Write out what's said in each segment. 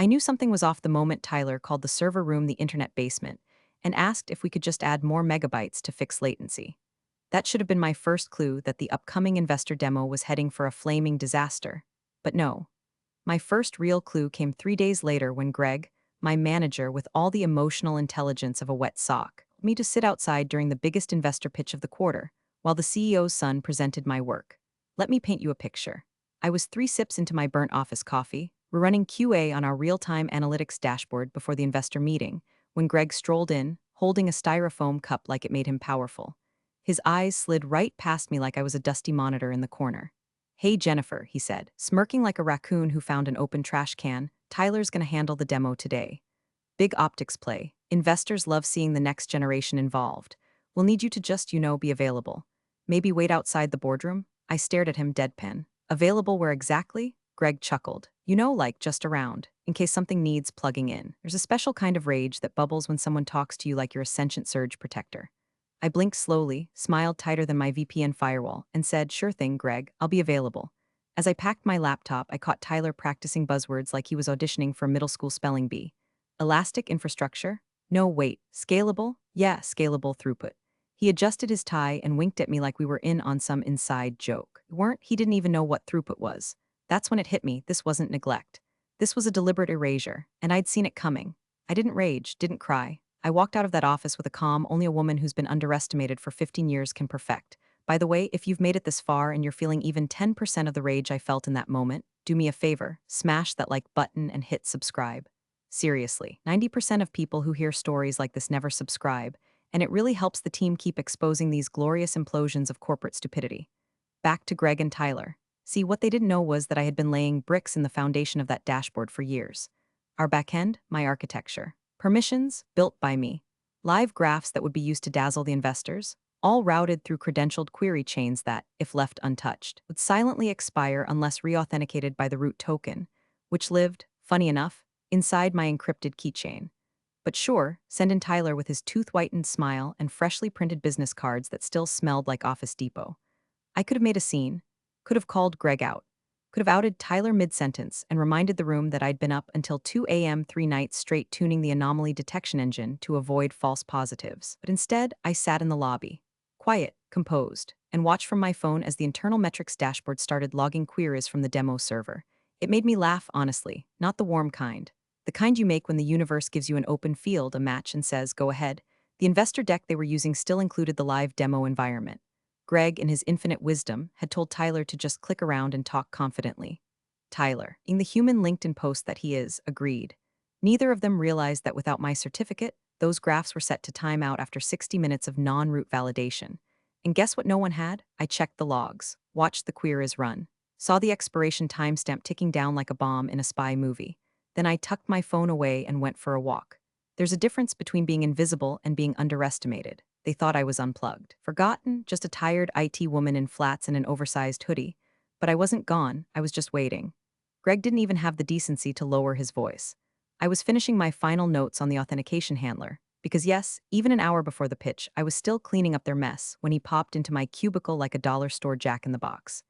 I knew something was off the moment Tyler called the server room the internet basement and asked if we could just add more megabytes to fix latency. That should have been my first clue that the upcoming investor demo was heading for a flaming disaster. But no, my first real clue came 3 days later when Greg, my manager with all the emotional intelligence of a wet sock, told me to sit outside during the biggest investor pitch of the quarter, while the CEO's son presented my work. Let me paint you a picture. I was 3 sips into my burnt office coffee, we're running QA on our real-time analytics dashboard before the investor meeting, when Greg strolled in, holding a styrofoam cup like it made him powerful. His eyes slid right past me like I was a dusty monitor in the corner. "Hey, Jennifer," he said, smirking like a raccoon who found an open trash can. "Tyler's gonna handle the demo today. Big optics play. Investors love seeing the next generation involved. We'll need you to just, be available. Maybe wait outside the boardroom?" I stared at him deadpan. "Available where exactly?" Greg chuckled. Like just around, in case something needs plugging in. There's a special kind of rage that bubbles when someone talks to you like you're a sentient surge protector. I blinked slowly, smiled tighter than my VPN firewall, and said, "Sure thing, Greg, I'll be available." As I packed my laptop, I caught Tyler practicing buzzwords like he was auditioning for a middle school spelling bee. Elastic infrastructure? No, wait. Scalable? Yeah, scalable throughput. He adjusted his tie and winked at me like we were in on some inside joke. He didn't even know what throughput was. That's when it hit me, this wasn't neglect. This was a deliberate erasure, and I'd seen it coming. I didn't rage, didn't cry. I walked out of that office with a calm only a woman who's been underestimated for 15 years can perfect. By the way, if you've made it this far and you're feeling even 10% of the rage I felt in that moment, do me a favor, smash that like button and hit subscribe. Seriously, 90% of people who hear stories like this never subscribe, and it really helps the team keep exposing these glorious implosions of corporate stupidity. Back to Greg and Tyler. See, what they didn't know was that I had been laying bricks in the foundation of that dashboard for years. Our backend, my architecture. Permissions, built by me. Live graphs that would be used to dazzle the investors, all routed through credentialed query chains that, if left untouched, would silently expire unless re-authenticated by the root token, which lived, funny enough, inside my encrypted keychain. But sure, send in Tyler with his tooth-whitened smile and freshly printed business cards that still smelled like Office Depot. I could have made a scene, could have called Greg out, could have outed Tyler mid-sentence and reminded the room that I'd been up until 2 a.m. 3 nights straight tuning the anomaly detection engine to avoid false positives. But instead, I sat in the lobby, quiet, composed, and watched from my phone as the internal metrics dashboard started logging queries from the demo server. It made me laugh, honestly, not the warm kind. The kind you make when the universe gives you an open field, a match, and says, "Go ahead." The investor deck they were using still included the live demo environment. Greg, in his infinite wisdom, had told Tyler to just click around and talk confidently. Tyler, in the human LinkedIn post that he is, agreed. Neither of them realized that without my certificate, those graphs were set to time out after 60 minutes of non-root validation. And guess what no one had? I checked the logs, watched the queries run, saw the expiration timestamp ticking down like a bomb in a spy movie. Then I tucked my phone away and went for a walk. There's a difference between being invisible and being underestimated. They thought I was unplugged. Forgotten, just a tired IT woman in flats and an oversized hoodie. But I wasn't gone, I was just waiting. Greg didn't even have the decency to lower his voice. I was finishing my final notes on the authentication handler, because yes, even an hour before the pitch, I was still cleaning up their mess when he popped into my cubicle like a dollar store jack-in-the-box.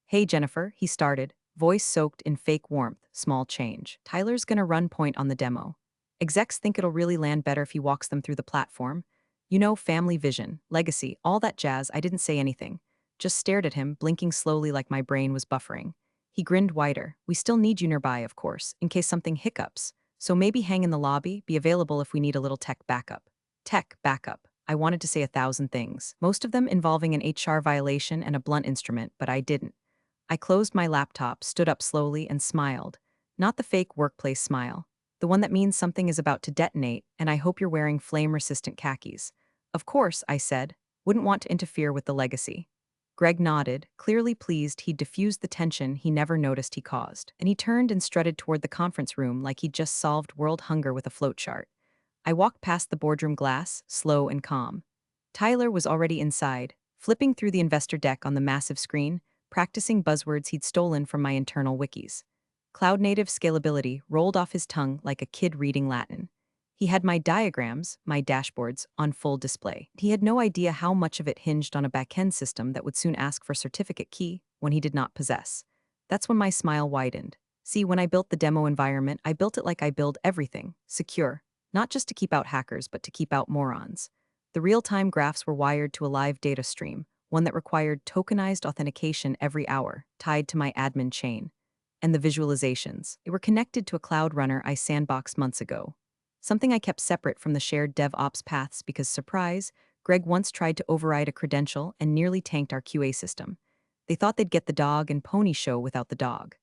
"Hey, Jennifer," he started, voice soaked in fake warmth, small change. "Tyler's gonna run point on the demo. Execs think it'll really land better if he walks them through the platform. Family vision, legacy, all that jazz." I didn't say anything. Just stared at him, blinking slowly like my brain was buffering. He grinned wider. "We still need you nearby, of course, in case something hiccups. So maybe hang in the lobby, be available if we need a little tech backup." Tech backup. I wanted to say 1,000 things, most of them involving an HR violation and a blunt instrument, but I didn't. I closed my laptop, stood up slowly, and smiled. Not the fake workplace smile. The one that means something is about to detonate, and I hope you're wearing flame-resistant khakis. "Of course," I said. "Wouldn't want to interfere with the legacy." Greg nodded, clearly pleased he'd diffused the tension he never noticed he caused, and he turned and strutted toward the conference room like he'd just solved world hunger with a flowchart. I walked past the boardroom glass, slow and calm. Tyler was already inside, flipping through the investor deck on the massive screen, practicing buzzwords he'd stolen from my internal wikis. Cloud-native scalability rolled off his tongue like a kid reading Latin. He had my diagrams, my dashboards, on full display. He had no idea how much of it hinged on a back-end system that would soon ask for certificate key when he did not possess. That's when my smile widened. See, when I built the demo environment, I built it like I build everything secure, not just to keep out hackers, but to keep out morons. The real time graphs were wired to a live data stream, one that required tokenized authentication every hour, tied to my admin chain. And the visualizations, they were connected to a cloud runner I sandboxed months ago. Something I kept separate from the shared DevOps paths because, surprise, Greg once tried to override a credential and nearly tanked our QA system. They thought they'd get the dog and pony show without the dog.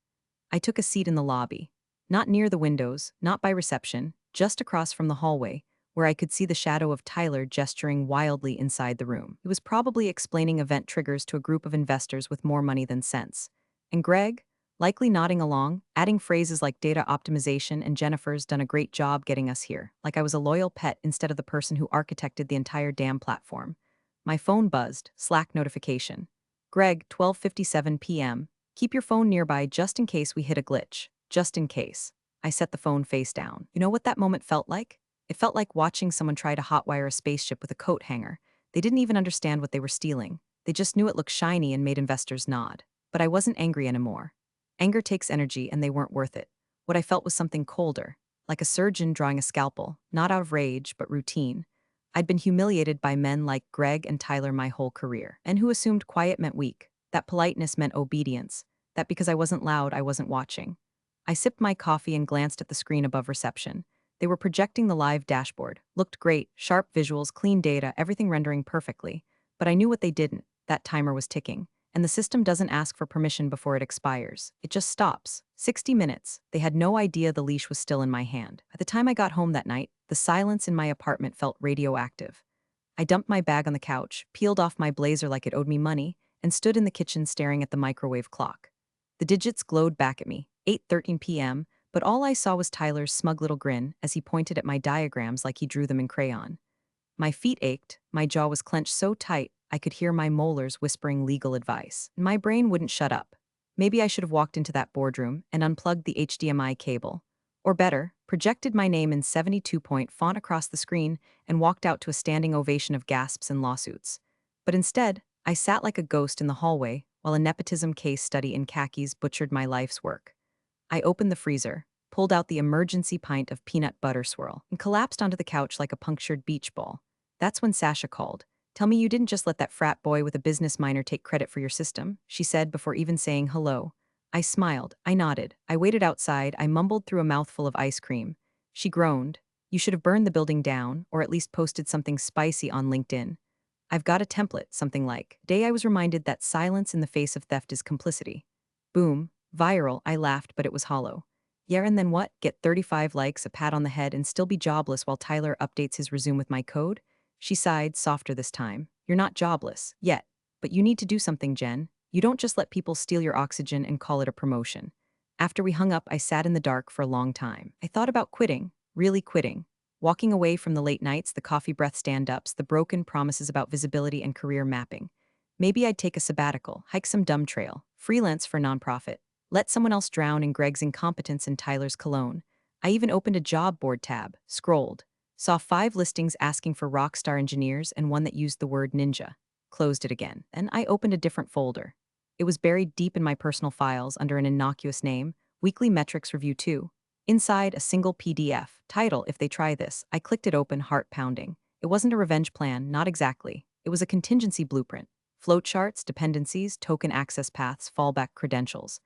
I took a seat in the lobby. Not near the windows, not by reception, just across from the hallway, where I could see the shadow of Tyler gesturing wildly inside the room. He was probably explaining event triggers to a group of investors with more money than sense. And Greg, likely nodding along, adding phrases like data optimization and Jennifer's done a great job getting us here, like I was a loyal pet instead of the person who architected the entire damn platform. My phone buzzed, Slack notification. Greg, 12:57 p.m. Keep your phone nearby just in case we hit a glitch. Just in case. I set the phone face down. You know what that moment felt like? It felt like watching someone try to hotwire a spaceship with a coat hanger. They didn't even understand what they were stealing. They just knew it looked shiny and made investors nod. But I wasn't angry anymore. Anger takes energy and they weren't worth it. What I felt was something colder, like a surgeon drawing a scalpel, not out of rage, but routine. I'd been humiliated by men like Greg and Tyler my whole career, and who assumed quiet meant weak, that politeness meant obedience, that because I wasn't loud, I wasn't watching. I sipped my coffee and glanced at the screen above reception. They were projecting the live dashboard. Looked great, sharp visuals, clean data, everything rendering perfectly. But I knew what they didn't. That timer was ticking. And the system doesn't ask for permission before it expires. It just stops. 60 minutes. They had no idea the leash was still in my hand. By the time I got home that night, the silence in my apartment felt radioactive. I dumped my bag on the couch, peeled off my blazer like it owed me money, and stood in the kitchen staring at the microwave clock. The digits glowed back at me, 8:13 p.m., but all I saw was Tyler's smug little grin as he pointed at my diagrams like he drew them in crayon. My feet ached, my jaw was clenched so tight I could hear my molars whispering legal advice. My brain wouldn't shut up. Maybe I should have walked into that boardroom and unplugged the HDMI cable. Or better, projected my name in 72-point font across the screen and walked out to a standing ovation of gasps and lawsuits. But instead, I sat like a ghost in the hallway while a nepotism case study in khakis butchered my life's work. I opened the freezer, pulled out the emergency pint of peanut butter swirl, and collapsed onto the couch like a punctured beach ball. That's when Sasha called. "Tell me you didn't just let that frat boy with a business minor take credit for your system," she said before even saying hello. I smiled, I nodded, I waited outside, I mumbled through a mouthful of ice cream. She groaned. "You should have burned the building down, or at least posted something spicy on LinkedIn." I've got a template, something like, "Day I was reminded that silence in the face of theft is complicity." Boom. Viral, I laughed, but it was hollow. Yeah, and then what? Get 35 likes, a pat on the head, and still be jobless while Tyler updates his resume with my code? She sighed, softer this time. "You're not jobless, yet. But you need to do something, Jen. You don't just let people steal your oxygen and call it a promotion." After we hung up, I sat in the dark for a long time. I thought about quitting, really quitting. Walking away from the late nights, the coffee breath stand-ups, the broken promises about visibility and career mapping. Maybe I'd take a sabbatical, hike some dumb trail, freelance for nonprofit. Let someone else drown in Greg's incompetence and Tyler's cologne. I even opened a job board tab, scrolled, saw 5 listings asking for rockstar engineers and one that used the word ninja. Closed it again. Then I opened a different folder. It was buried deep in my personal files under an innocuous name, Weekly Metrics Review 2. Inside, a single PDF. Title, "If They Try This." I clicked it open, heart pounding. It wasn't a revenge plan, not exactly. It was a contingency blueprint. Flowcharts, dependencies, token access paths, fallback credentials.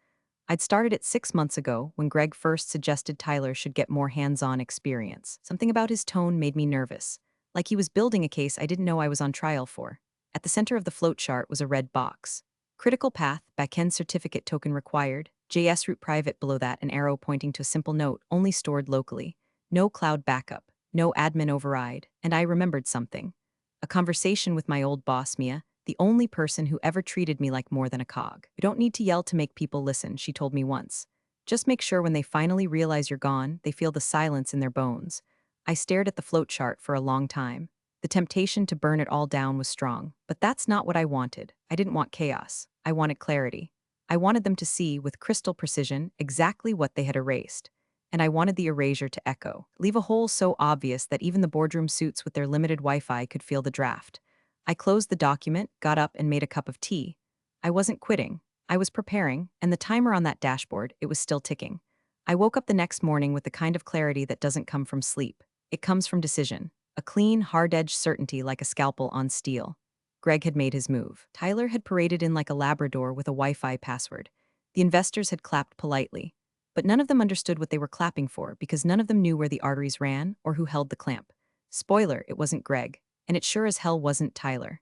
I'd started it 6 months ago when Greg first suggested Tyler should get more hands-on experience. Something about his tone made me nervous, like he was building a case I didn't know I was on trial for. At the center of the flowchart was a red box. Critical path, backend certificate token required, JS root private below that, an arrow pointing to a simple note, only stored locally. No cloud backup, no admin override, and I remembered something. A conversation with my old boss, Mia, the only person who ever treated me like more than a cog. "You don't need to yell to make people listen," she told me once. "Just make sure when they finally realize you're gone, they feel the silence in their bones." I stared at the float chart for a long time. The temptation to burn it all down was strong, but that's not what I wanted. I didn't want chaos. I wanted clarity. I wanted them to see, with crystal precision, exactly what they had erased. And I wanted the erasure to echo, leave a hole so obvious that even the boardroom suits with their limited Wi-Fi could feel the draft. I closed the document, got up, and made a cup of tea. I wasn't quitting. I was preparing, and the timer on that dashboard, it was still ticking. I woke up the next morning with the kind of clarity that doesn't come from sleep. It comes from decision. A clean, hard-edged certainty like a scalpel on steel. Greg had made his move. Tyler had paraded in like a Labrador with a Wi-Fi password. The investors had clapped politely. But none of them understood what they were clapping for because none of them knew where the arteries ran or who held the clamp. Spoiler, it wasn't Greg. And it sure as hell wasn't Tyler.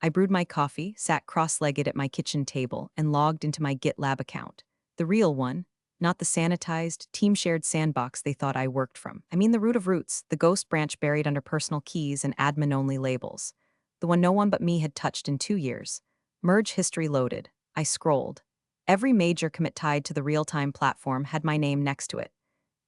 I brewed my coffee, sat cross-legged at my kitchen table, and logged into my GitLab account. The real one, not the sanitized, team-shared sandbox they thought I worked from. I mean the root of roots, the ghost branch buried under personal keys and admin-only labels. The one no one but me had touched in 2 years. Merge history loaded. I scrolled. Every major commit tied to the real-time platform had my name next to it.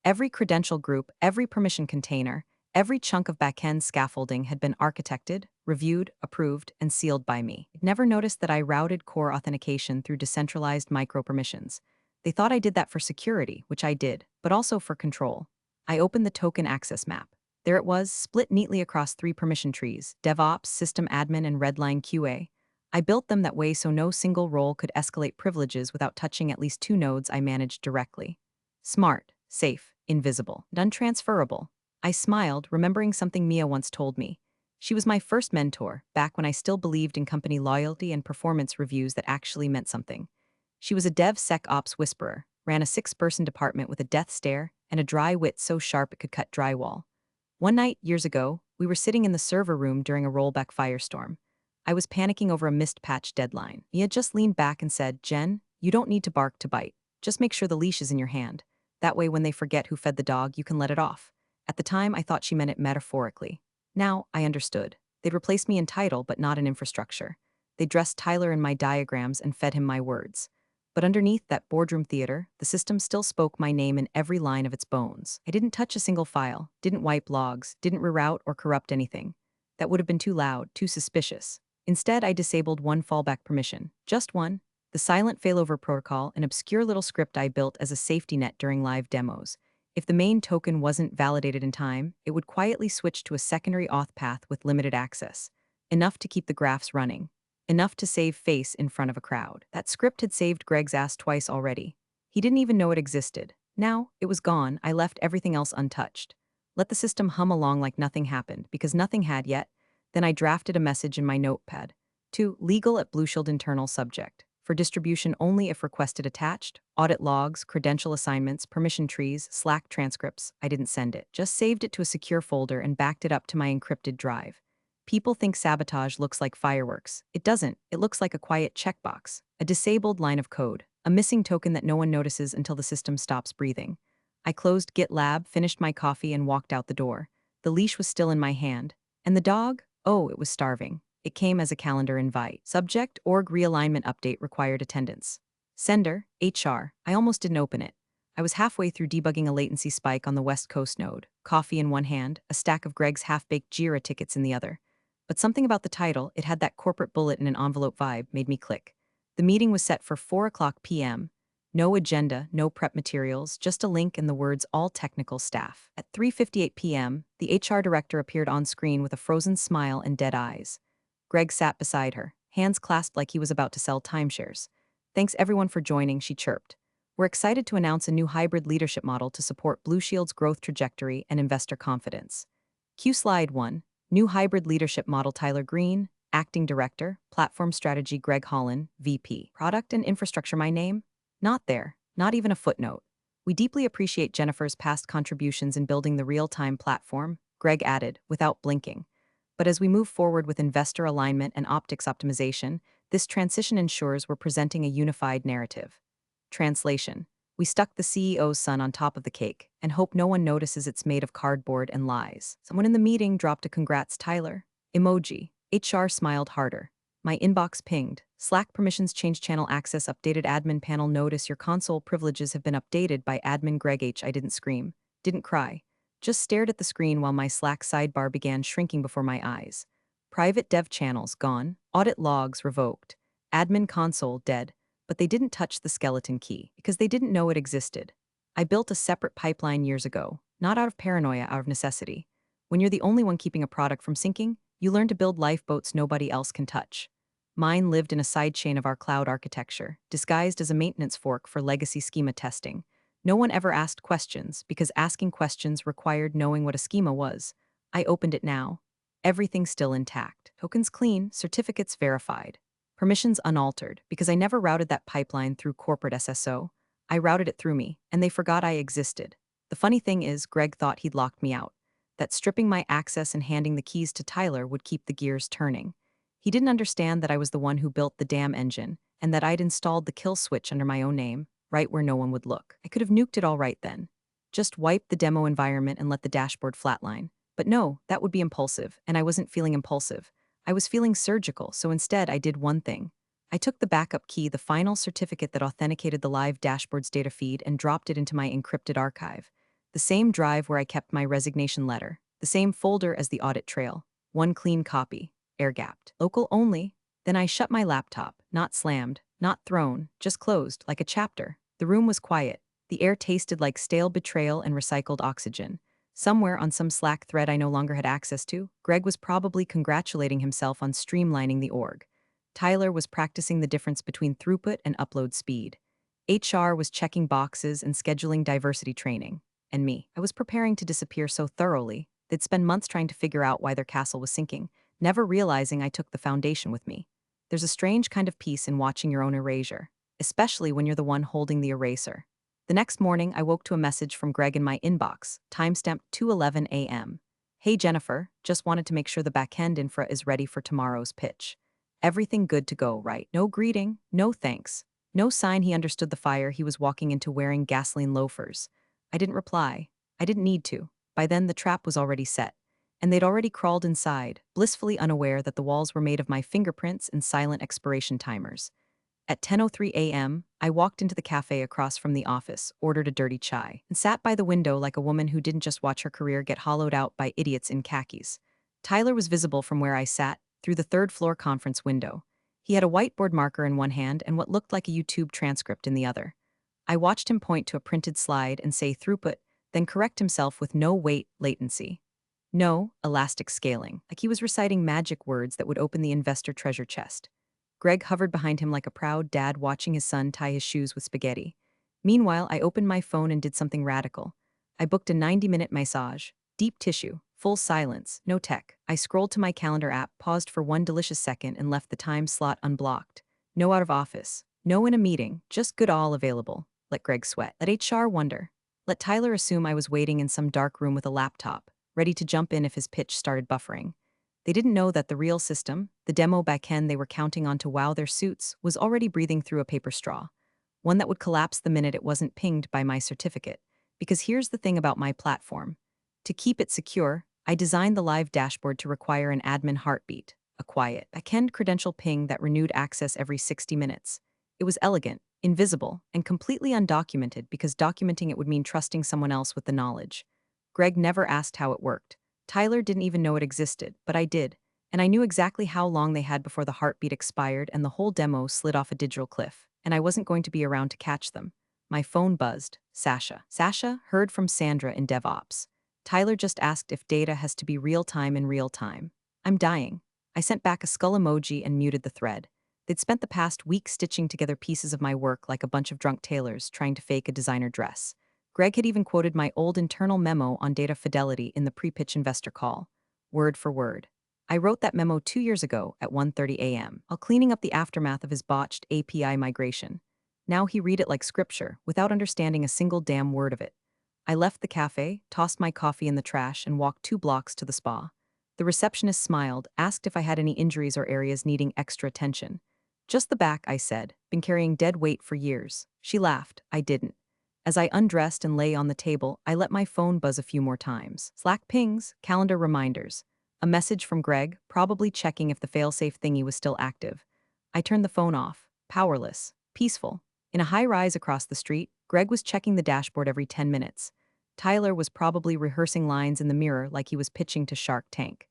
Every credential group, every permission container, every chunk of backend scaffolding had been architected, reviewed, approved, and sealed by me. I'd never noticed that I routed core authentication through decentralized micro-permissions. They thought I did that for security, which I did, but also for control. I opened the token access map. There it was, split neatly across 3 permission trees: DevOps, System Admin, and Redline QA. I built them that way so no single role could escalate privileges without touching at least 2 nodes I managed directly. Smart, safe, invisible, and untransferable. I smiled, remembering something Mia once told me. She was my first mentor, back when I still believed in company loyalty and performance reviews that actually meant something. She was a DevSecOps whisperer, ran a 6-person department with a death stare and a dry wit so sharp it could cut drywall. One night, years ago, we were sitting in the server room during a rollback firestorm. I was panicking over a missed patch deadline. Mia just leaned back and said, "Jen, you don't need to bark to bite. Just make sure the leash is in your hand. That way when they forget who fed the dog, you can let it off." At the time, I thought she meant it metaphorically. Now, I understood. They'd replaced me in title, but not in infrastructure. They dressed Tyler in my diagrams and fed him my words. But underneath that boardroom theater, the system still spoke my name in every line of its bones. I didn't touch a single file, didn't wipe logs, didn't reroute or corrupt anything. That would have been too loud, too suspicious. Instead, I disabled one fallback permission. Just one. The silent failover protocol, an obscure little script I built as a safety net during live demos. If the main token wasn't validated in time, it would quietly switch to a secondary auth path with limited access. Enough to keep the graphs running. Enough to save face in front of a crowd. That script had saved Greg's ass twice already. He didn't even know it existed. Now, it was gone, I left everything else untouched. Let the system hum along like nothing happened, because nothing had yet. Then I drafted a message in my notepad. To legal at Blue Shield internal subject. For distribution only if requested attached, audit logs, credential assignments, permission trees, Slack transcripts. I didn't send it. Just saved it to a secure folder and backed it up to my encrypted drive. People think sabotage looks like fireworks. It doesn't. It looks like a quiet checkbox, a disabled line of code, a missing token that no one notices until the system stops breathing. I closed GitLab, finished my coffee, and walked out the door. The leash was still in my hand. And the dog? Oh, it was starving. It came as a calendar invite. Subject, org realignment update required attendance. Sender, HR. I almost didn't open it. I was halfway through debugging a latency spike on the West Coast node, coffee in one hand, a stack of Greg's half-baked Jira tickets in the other. But something about the title, it had that corporate bullet in an envelope vibe, made me click. The meeting was set for 4 p.m. No agenda, no prep materials, just a link and the words "all technical staff." At 3:58 p.m., the HR director appeared on screen with a frozen smile and dead eyes. Greg sat beside her, hands clasped like he was about to sell timeshares. "Thanks everyone for joining," she chirped. "We're excited to announce a new hybrid leadership model to support Blue Shield's growth trajectory and investor confidence. Cue slide 1. New hybrid leadership model: Tyler Green, Acting Director, Platform Strategy Greg Holland, VP. Product and Infrastructure my name? Not there, not even a footnote. We deeply appreciate Jennifer's past contributions in building the real-time platform," Greg added, without blinking. "But as we move forward with investor alignment and optics optimization, this transition ensures we're presenting a unified narrative." Translation: we stuck the CEO's son on top of the cake and hope no one notices it's made of cardboard and lies. Someone in the meeting dropped a "congrats, Tyler" emoji. HR smiled harder. My inbox pinged. Slack permissions change, channel access updated, admin panel notice your console privileges have been updated by admin Greg H. I didn't scream, didn't cry. Just stared at the screen while my Slack sidebar began shrinking before my eyes. Private dev channels gone, audit logs revoked, admin console dead, but they didn't touch the skeleton key because they didn't know it existed. I built a separate pipeline years ago, not out of paranoia, out of necessity. When you're the only one keeping a product from sinking, you learn to build lifeboats nobody else can touch. Mine lived in a sidechain of our cloud architecture, disguised as a maintenance fork for legacy schema testing. No one ever asked questions because asking questions required knowing what a schema was. I opened it now. Everything still intact. Tokens clean, certificates verified. Permissions unaltered because I never routed that pipeline through corporate SSO. I routed it through me, and they forgot I existed. The funny thing is, Greg thought he'd locked me out, that stripping my access and handing the keys to Tyler would keep the gears turning. He didn't understand that I was the one who built the damn engine, and that I'd installed the kill switch under my own name, right where no one would look. I could have nuked it all right then. Just wipe the demo environment and let the dashboard flatline. But no, that would be impulsive, and I wasn't feeling impulsive. I was feeling surgical, so instead I did one thing. I took the backup key, the final certificate that authenticated the live dashboard's data feed, and dropped it into my encrypted archive. The same drive where I kept my resignation letter, the same folder as the audit trail, one clean copy, air-gapped, local only. Then I shut my laptop, not slammed, not thrown, just closed, like a chapter. The room was quiet. The air tasted like stale betrayal and recycled oxygen. Somewhere on some Slack thread I no longer had access to, Greg was probably congratulating himself on streamlining the org. Tyler was practicing the difference between throughput and upload speed. HR was checking boxes and scheduling diversity training. And me, I was preparing to disappear so thoroughly, they'd spend months trying to figure out why their castle was sinking, never realizing I took the foundation with me. There's a strange kind of peace in watching your own erasure, especially when you're the one holding the eraser. The next morning, I woke to a message from Greg in my inbox, timestamped 2:11 a.m. Hey Jennifer, just wanted to make sure the backend infra is ready for tomorrow's pitch. Everything good to go, right? No greeting, no thanks. No sign he understood the fire he was walking into wearing gasoline loafers. I didn't reply. I didn't need to. By then, the trap was already set. And they'd already crawled inside, blissfully unaware that the walls were made of my fingerprints and silent expiration timers. At 10:03 a.m., I walked into the cafe across from the office, ordered a dirty chai, and sat by the window like a woman who didn't just watch her career get hollowed out by idiots in khakis. Tyler was visible from where I sat, through the third-floor conference window. He had a whiteboard marker in one hand and what looked like a YouTube transcript in the other. I watched him point to a printed slide and say throughput, then correct himself with no wait latency. No, elastic scaling, like he was reciting magic words that would open the investor treasure chest. Greg hovered behind him like a proud dad watching his son tie his shoes with spaghetti. Meanwhile, I opened my phone and did something radical. I booked a 90-minute massage, deep tissue, full silence, no tech. I scrolled to my calendar app, paused for one delicious second, and left the time slot unblocked. No out of office, no in a meeting, just good all available. Let Greg sweat. Let HR wonder. Let Tyler assume I was waiting in some dark room with a laptop, ready to jump in if his pitch started buffering. They didn't know that the real system, the demo backend they were counting on to wow their suits, was already breathing through a paper straw. One that would collapse the minute it wasn't pinged by my certificate. Because here's the thing about my platform. To keep it secure, I designed the live dashboard to require an admin heartbeat, a quiet, backend credential ping that renewed access every 60 minutes. It was elegant, invisible, and completely undocumented because documenting it would mean trusting someone else with the knowledge. Greg never asked how it worked. Tyler didn't even know it existed, but I did, and I knew exactly how long they had before the heartbeat expired and the whole demo slid off a digital cliff, and I wasn't going to be around to catch them. My phone buzzed. Sasha. Sasha heard from Sandra in DevOps. Tyler just asked if data has to be real-time in real time. I'm dying. I sent back a skull emoji and muted the thread. They'd spent the past week stitching together pieces of my work like a bunch of drunk tailors trying to fake a designer dress. Greg had even quoted my old internal memo on data fidelity in the pre-pitch investor call, word for word. I wrote that memo 2 years ago at 1:30 a.m., while cleaning up the aftermath of his botched API migration. Now he read it like scripture, without understanding a single damn word of it. I left the cafe, tossed my coffee in the trash, and walked 2 blocks to the spa. The receptionist smiled, asked if I had any injuries or areas needing extra attention. Just the back, I said, been carrying dead weight for years. She laughed, I didn't. As I undressed and lay on the table, I let my phone buzz a few more times. Slack pings, calendar reminders. A message from Greg, probably checking if the failsafe thingy was still active. I turned the phone off, powerless, peaceful. In a high-rise across the street, Greg was checking the dashboard every 10 minutes. Tyler was probably rehearsing lines in the mirror like he was pitching to Shark Tank.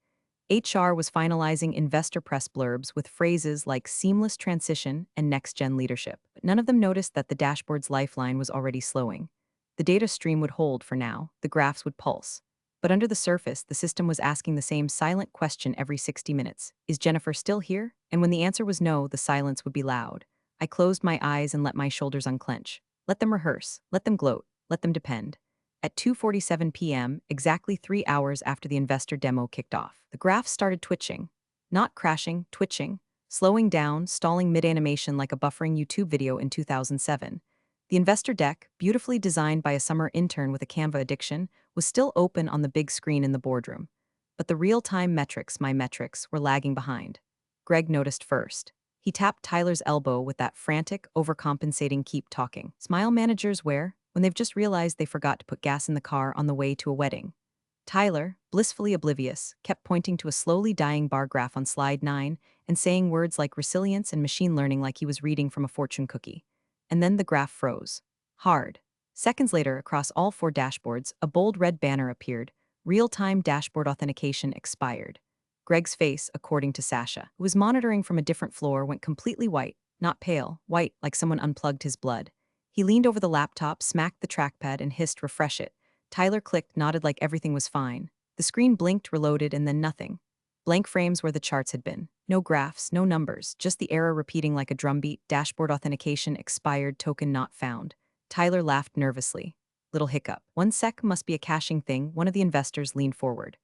HR was finalizing investor press blurbs with phrases like seamless transition and next-gen leadership. But none of them noticed that the dashboard's lifeline was already slowing. The data stream would hold for now, the graphs would pulse. But under the surface, the system was asking the same silent question every 60 minutes. Is Jennifer still here? And when the answer was no, the silence would be loud. I closed my eyes and let my shoulders unclench. Let them rehearse, let them gloat, let them depend. At 2:47 p.m., exactly 3 hours after the investor demo kicked off, the graph started twitching. Not crashing, twitching, slowing down, stalling mid-animation like a buffering YouTube video in 2007. The investor deck, beautifully designed by a summer intern with a Canva addiction, was still open on the big screen in the boardroom. But the real-time metrics, my metrics, were lagging behind. Greg noticed first. He tapped Tyler's elbow with that frantic, overcompensating keep talking smile managers wear when they've just realized they forgot to put gas in the car on the way to a wedding. Tyler, blissfully oblivious, kept pointing to a slowly dying bar graph on slide 9 and saying words like resilience and machine learning like he was reading from a fortune cookie. And then the graph froze. Hard. Seconds later, across all 4 dashboards, a bold red banner appeared. Real-time dashboard authentication expired. Greg's face, according to Sasha, who was monitoring from a different floor, went completely white, not pale, white like someone unplugged his blood. He leaned over the laptop, smacked the trackpad, and hissed, "Refresh it." Tyler clicked, nodded like everything was fine. The screen blinked, reloaded, and then nothing. Blank frames where the charts had been. No graphs, no numbers, just the error repeating like a drumbeat. Dashboard authentication expired, token not found. Tyler laughed nervously. Little hiccup. 1 sec, must be a caching thing. One of the investors leaned forward.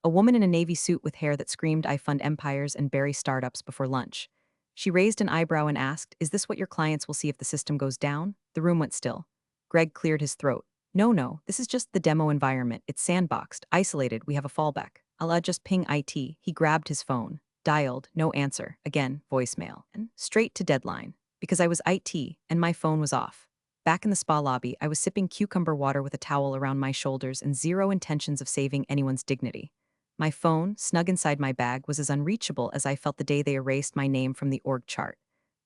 A woman in a navy suit with hair that screamed, "I fund empires and bury startups before lunch." She raised an eyebrow and asked, "Is this what your clients will see if the system goes down?" The room went still. Greg cleared his throat. No, this is just the demo environment. It's sandboxed, isolated, we have a fallback. I'll just ping IT. He grabbed his phone. Dialed, no answer. Again, voicemail. And straight to deadline. Because I was IT, and my phone was off. Back in the spa lobby, I was sipping cucumber water with a towel around my shoulders and zero intentions of saving anyone's dignity. My phone, snug inside my bag, was as unreachable as I felt the day they erased my name from the org chart.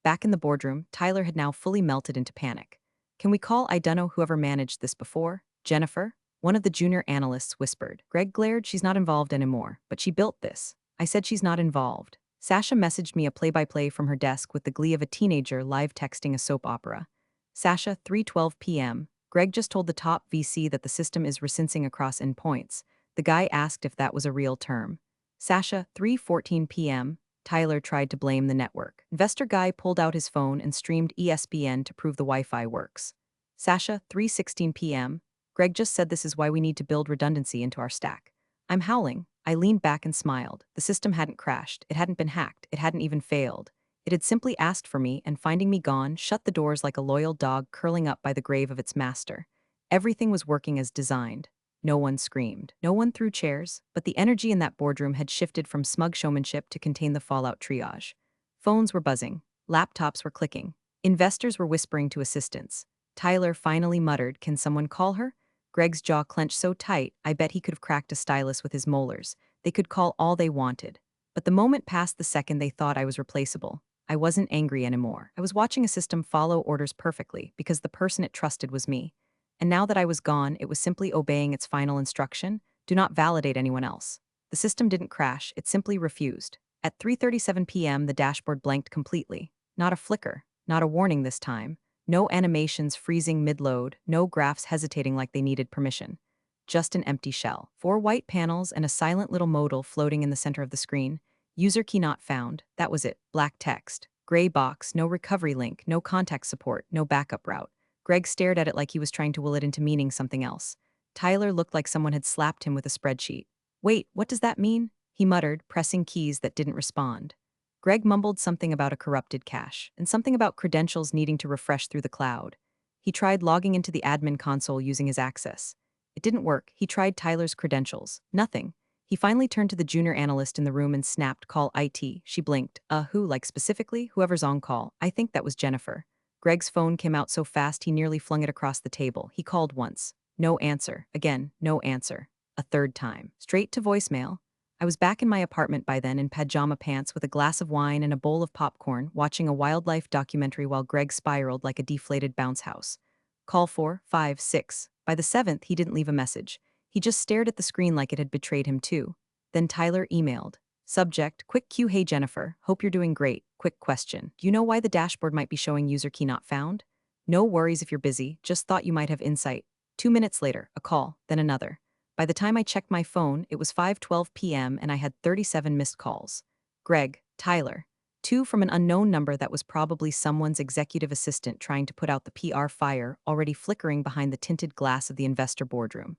Back in the boardroom, Tyler had now fully melted into panic. "Can we call I dunno whoever managed this before? Jennifer?" One of the junior analysts whispered. Greg glared. "She's not involved anymore, but she built this." I said, "She's not involved." Sasha messaged me a play-by-play from her desk with the glee of a teenager live texting a soap opera. Sasha, 3:12 p.m. Greg just told the top VC that the system is resensing across endpoints. The guy asked if that was a real term. Sasha, 3:14 p.m. Tyler tried to blame the network. Investor guy pulled out his phone and streamed ESPN to prove the Wi-Fi works. Sasha, 3:16 p.m. Greg just said this is why we need to build redundancy into our stack. I'm howling. I leaned back and smiled. The system hadn't crashed. It hadn't been hacked. It hadn't even failed. It had simply asked for me and, finding me gone, shut the doors like a loyal dog curling up by the grave of its master. Everything was working as designed. No one screamed. No one threw chairs, but the energy in that boardroom had shifted from smug showmanship to contain the fallout triage. Phones were buzzing. Laptops were clicking. Investors were whispering to assistants. Tyler finally muttered, "Can someone call her?" Greg's jaw clenched so tight, I bet he could have cracked a stylus with his molars. They could call all they wanted. But the moment passed the second they thought I was replaceable. I wasn't angry anymore. I was watching a system follow orders perfectly because the person it trusted was me. And now that I was gone, it was simply obeying its final instruction: do not validate anyone else. The system didn't crash, it simply refused. At 3:37 p.m., the dashboard blanked completely. Not a flicker, not a warning this time. No animations freezing mid-load, no graphs hesitating like they needed permission. Just an empty shell. 4 white panels and a silent little modal floating in the center of the screen. User key not found. That was it. Black text. Gray box, no recovery link, no contact support, no backup route. Greg stared at it like he was trying to will it into meaning something else. Tyler looked like someone had slapped him with a spreadsheet. "Wait, what does that mean?" he muttered, pressing keys that didn't respond. Greg mumbled something about a corrupted cache, and something about credentials needing to refresh through the cloud. He tried logging into the admin console using his access. It didn't work. He tried Tyler's credentials. Nothing. He finally turned to the junior analyst in the room and snapped, "Call IT." She blinked. Who, like specifically? Whoever's on call. I think that was Jennifer." Greg's phone came out so fast he nearly flung it across the table. He called once. No answer. Again, no answer. A third time. Straight to voicemail. I was back in my apartment by then in pajama pants with a glass of wine and a bowl of popcorn, watching a wildlife documentary while Greg spiraled like a deflated bounce house. Call 4, 5, 6. By the 7th, he didn't leave a message. He just stared at the screen like it had betrayed him too. Then Tyler emailed. Subject, quick Q, "Hey Jennifer, hope you're doing great. Quick question. Do you know why the dashboard might be showing user key not found? No worries if you're busy, just thought you might have insight." 2 minutes later, a call, then another. By the time I checked my phone, it was 5:12 p.m. and I had 37 missed calls. Greg, Tyler. Two from an unknown number that was probably someone's executive assistant trying to put out the PR fire already flickering behind the tinted glass of the investor boardroom.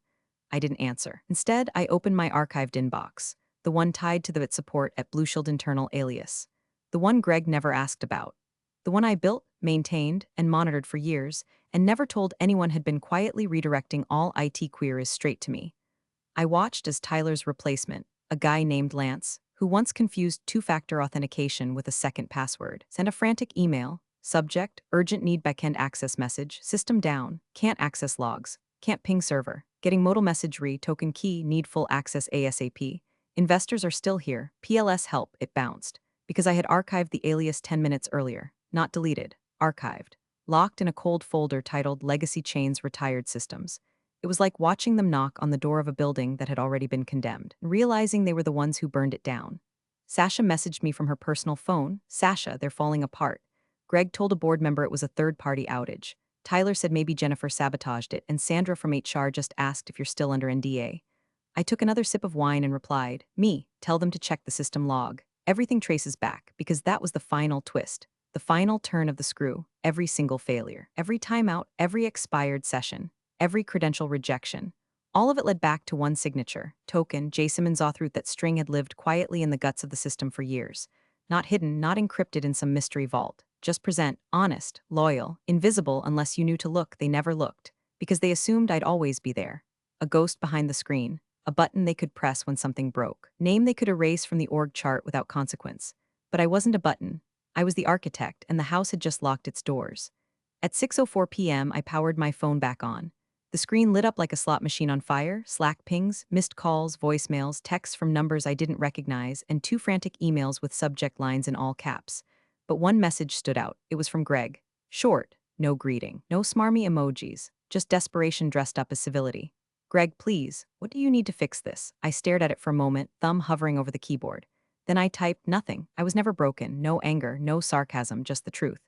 I didn't answer. Instead, I opened my archived inbox, the one tied to the bit support at Blue Shield internal alias. The one Greg never asked about. The one I built, maintained, and monitored for years, and never told anyone had been quietly redirecting all IT queries straight to me. I watched as Tyler's replacement, a guy named Lance, who once confused two-factor authentication with a second password, sent a frantic email, subject, urgent need backend access message, system down, can't access logs, can't ping server, getting modal message token key, need full access ASAP. Investors are still here, PLS help, it bounced. Because I had archived the alias 10 minutes earlier, not deleted, archived, locked in a cold folder titled Legacy Chains Retired Systems. It was like watching them knock on the door of a building that had already been condemned, and realizing they were the ones who burned it down. Sasha messaged me from her personal phone. Sasha, they're falling apart. Greg told a board member it was a third-party outage. Tyler said maybe Jennifer sabotaged it, and Sandra from HR just asked if you're still under NDA. I took another sip of wine and replied, me, tell them to check the system log. Everything traces back, because that was the final twist. The final turn of the screw, every single failure, every timeout, every expired session. Every credential rejection. All of it led back to one signature, token, J. Simmons authroot that string had lived quietly in the guts of the system for years. Not hidden, not encrypted in some mystery vault. Just present, honest, loyal, invisible unless you knew to look, they never looked. Because they assumed I'd always be there. A ghost behind the screen. A button they could press when something broke. Name they could erase from the org chart without consequence. But I wasn't a button. I was the architect, and the house had just locked its doors. At 6:04 p.m., I powered my phone back on. The screen lit up like a slot machine on fire, Slack pings, missed calls, voicemails, texts from numbers I didn't recognize, and two frantic emails with subject lines in all caps. But one message stood out. It was from Greg. Short, no greeting, no smarmy emojis, just desperation dressed up as civility. Greg, please, what do you need to fix this? I stared at it for a moment, thumb hovering over the keyboard. Then I typed nothing. I was never broken, no anger, no sarcasm, just the truth.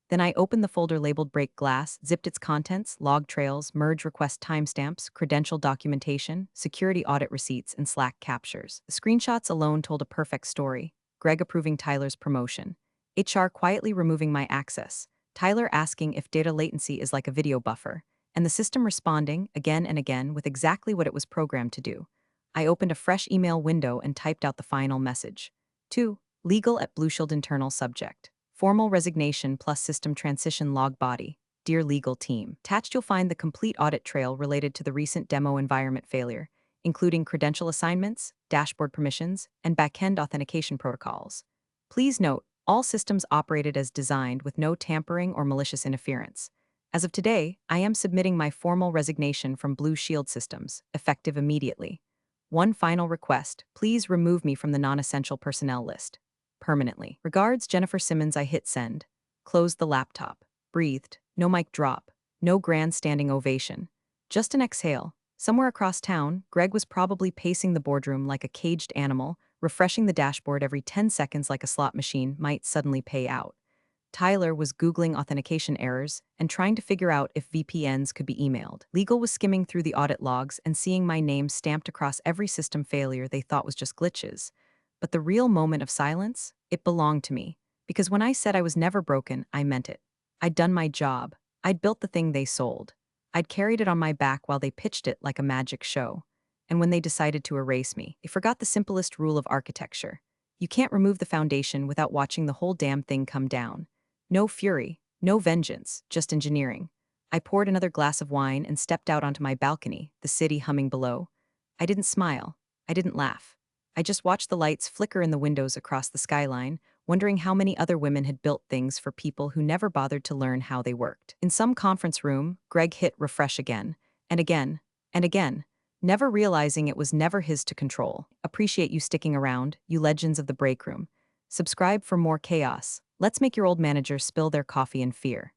Then I opened the folder labeled Break Glass, zipped its contents, log trails, merge request timestamps, credential documentation, security audit receipts, and Slack captures. The screenshots alone told a perfect story. Greg approving Tyler's promotion. HR quietly removing my access. Tyler asking if data latency is like a video buffer. And the system responding, again and again, with exactly what it was programmed to do. I opened a fresh email window and typed out the final message. 2. Legal at Blue Shield internal subject. Formal resignation plus system transition log body. Dear legal team. Attached you'll find the complete audit trail related to the recent demo environment failure, including credential assignments, dashboard permissions, and backend authentication protocols. Please note, all systems operated as designed with no tampering or malicious interference. As of today, I am submitting my formal resignation from Blue Shield Systems, effective immediately. One final request, please remove me from the non-essential personnel list. Permanently. Regards, Jennifer Simmons. I hit send. Closed the laptop. Breathed. No mic drop. No grandstanding ovation. Just an exhale. Somewhere across town, Greg was probably pacing the boardroom like a caged animal, refreshing the dashboard every 10 seconds like a slot machine might suddenly pay out. Tyler was Googling authentication errors and trying to figure out if VPNs could be emailed. Legal was skimming through the audit logs and seeing my name stamped across every system failure they thought was just glitches. But the real moment of silence, it belonged to me. Because when I said I was never broken, I meant it. I'd done my job. I'd built the thing they sold. I'd carried it on my back while they pitched it like a magic show. And when they decided to erase me, they forgot the simplest rule of architecture. You can't remove the foundation without watching the whole damn thing come down. No fury, no vengeance, just engineering. I poured another glass of wine and stepped out onto my balcony, the city humming below. I didn't smile. I didn't laugh. I just watched the lights flicker in the windows across the skyline, wondering how many other women had built things for people who never bothered to learn how they worked. In some conference room, Greg hit refresh again, and again, and again, never realizing it was never his to control. Appreciate you sticking around, you legends of the break room. Subscribe for more chaos. Let's make your old managers spill their coffee in fear.